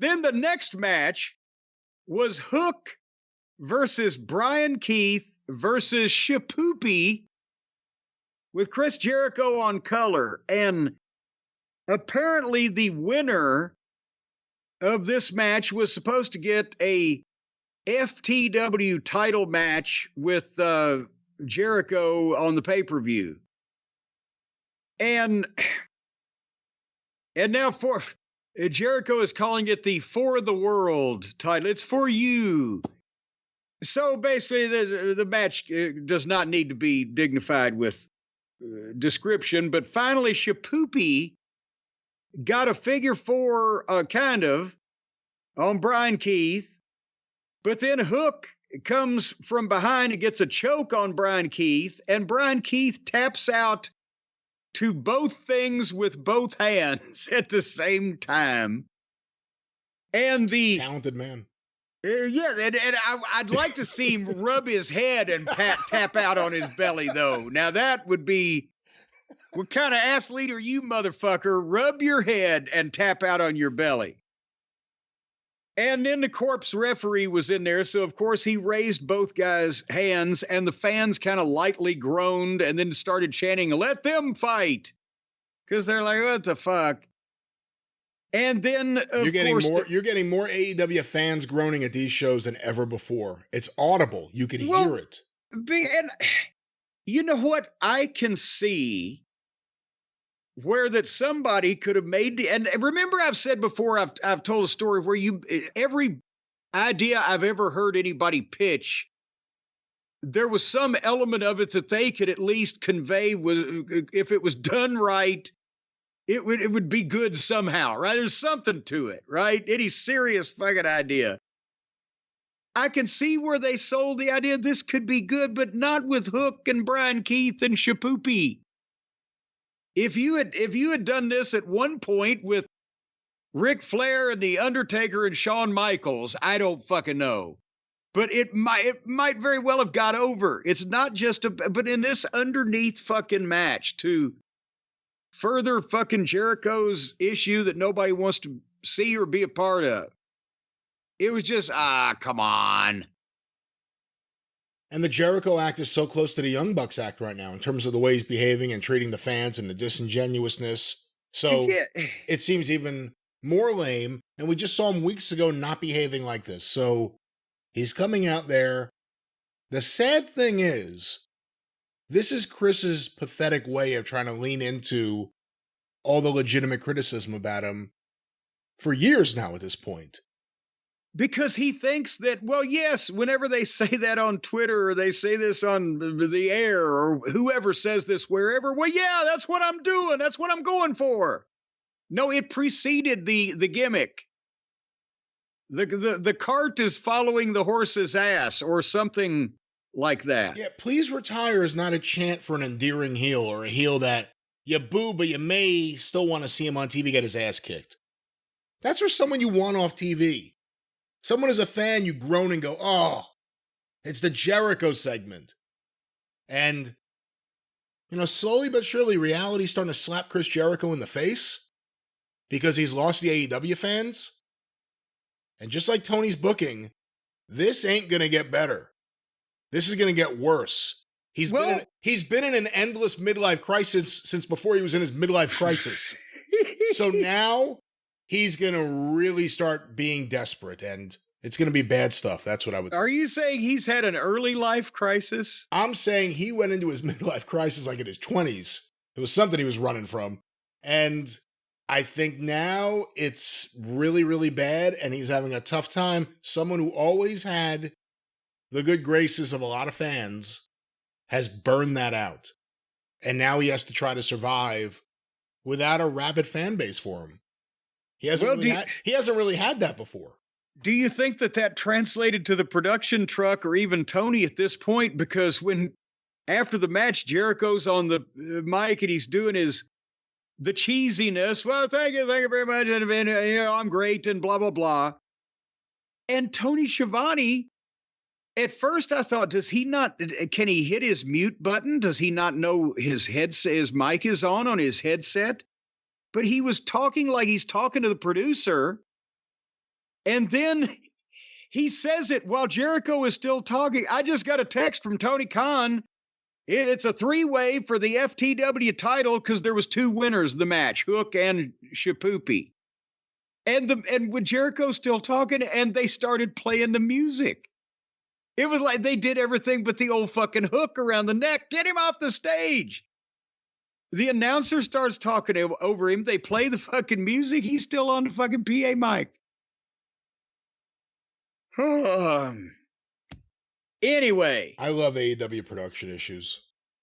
Then the next match was Hook versus Bryan Keith versus Shapoopy with Chris Jericho on color. And apparently the winner of this match was supposed to get a FTW title match with Jericho on the pay-per-view. And now Jericho is calling it the For the World title. It's for you. So basically, the match does not need to be dignified with description. But finally, Shapoopy got a figure four, kind of, on Bryan Keith. But then Hook comes from behind and gets a choke on Bryan Keith. And Bryan Keith taps out to both things with both hands at the same time. And the talented man. Yeah, and I'd like to see him rub his head and tap out on his belly, though. Now, that would be, what kind of athlete are you, motherfucker? Rub your head and tap out on your belly. And then the corpse referee was in there, so of course he raised both guys' hands, and the fans kind of lightly groaned and then started chanting, "Let them fight," because they're like, "What the fuck?" And then you're getting more AEW fans groaning at these shows than ever before. It's audible. You can hear it. And you know what? I can see where that somebody could have made and remember I've said before, I've told a story where every idea I've ever heard anybody pitch, there was some element of it that they could at least convey if it was done right. It would be good somehow, right? There's something to it, right? Any serious fucking idea. I can see where they sold the idea this could be good, but not with Hook and Bryan Keith and Shapoopy. If you had done this at one point with Ric Flair and The Undertaker and Shawn Michaels, I don't fucking know. But it might very well have got over. It's not just but in this underneath fucking match to further fucking Jericho's issue that nobody wants to see or be a part of. It was just, come on. And the Jericho act is so close to the Young Bucks act right now in terms of the way he's behaving and treating the fans and the disingenuousness. So it seems even more lame. And we just saw him weeks ago not behaving like this. So he's coming out there. The sad thing is, this is Chris's pathetic way of trying to lean into all the legitimate criticism about him for years now at this point. Because he thinks that, well, yes, whenever they say that on Twitter or they say this on the air or whoever says this wherever, well, yeah, that's what I'm doing. That's what I'm going for. No, it preceded the gimmick. The cart is following the horse's ass or something like that. Yeah, please retire is not a chant for an endearing heel or a heel that you boo, but you may still want to see him on TV get his ass kicked. That's for someone you want off TV. Someone as a fan, you groan and go, oh, it's the Jericho segment. And, slowly but surely, reality's starting to slap Chris Jericho in the face because he's lost the AEW fans. And just like Tony's booking, this ain't going to get better. This is going to get worse. He's been in an endless midlife crisis since before he was in his midlife crisis. So now he's going to really start being desperate, and it's going to be bad stuff. That's what I would think. Are you saying he's had an early life crisis? I'm saying he went into his midlife crisis like in his 20s. It was something he was running from. And I think now it's really, really bad, and he's having a tough time. Someone who always had the good graces of a lot of fans has burned that out. And now he has to try to survive without a rabid fan base for him. He hasn't really had that before. Do you think that translated to the production truck or even Tony at this point? Because after the match, Jericho's on the mic and he's doing the cheesiness. Well, thank you very much. And I'm great and blah, blah, blah. And Tony Schiavone, at first I thought, can he hit his mute button? Does he not know his mic is on his headset? But he was talking like he's talking to the producer. And then he says it while Jericho is still talking. I just got a text from Tony Khan. It's a 3-way for the FTW title because there was 2 winners of the match, Hook and Shapoopy. And when Jericho's still talking, and they started playing the music. It was like they did everything but the old fucking hook around the neck. Get him off the stage. The announcer starts talking over him. They play the fucking music. He's still on the fucking PA mic. Anyway. I love AEW production issues.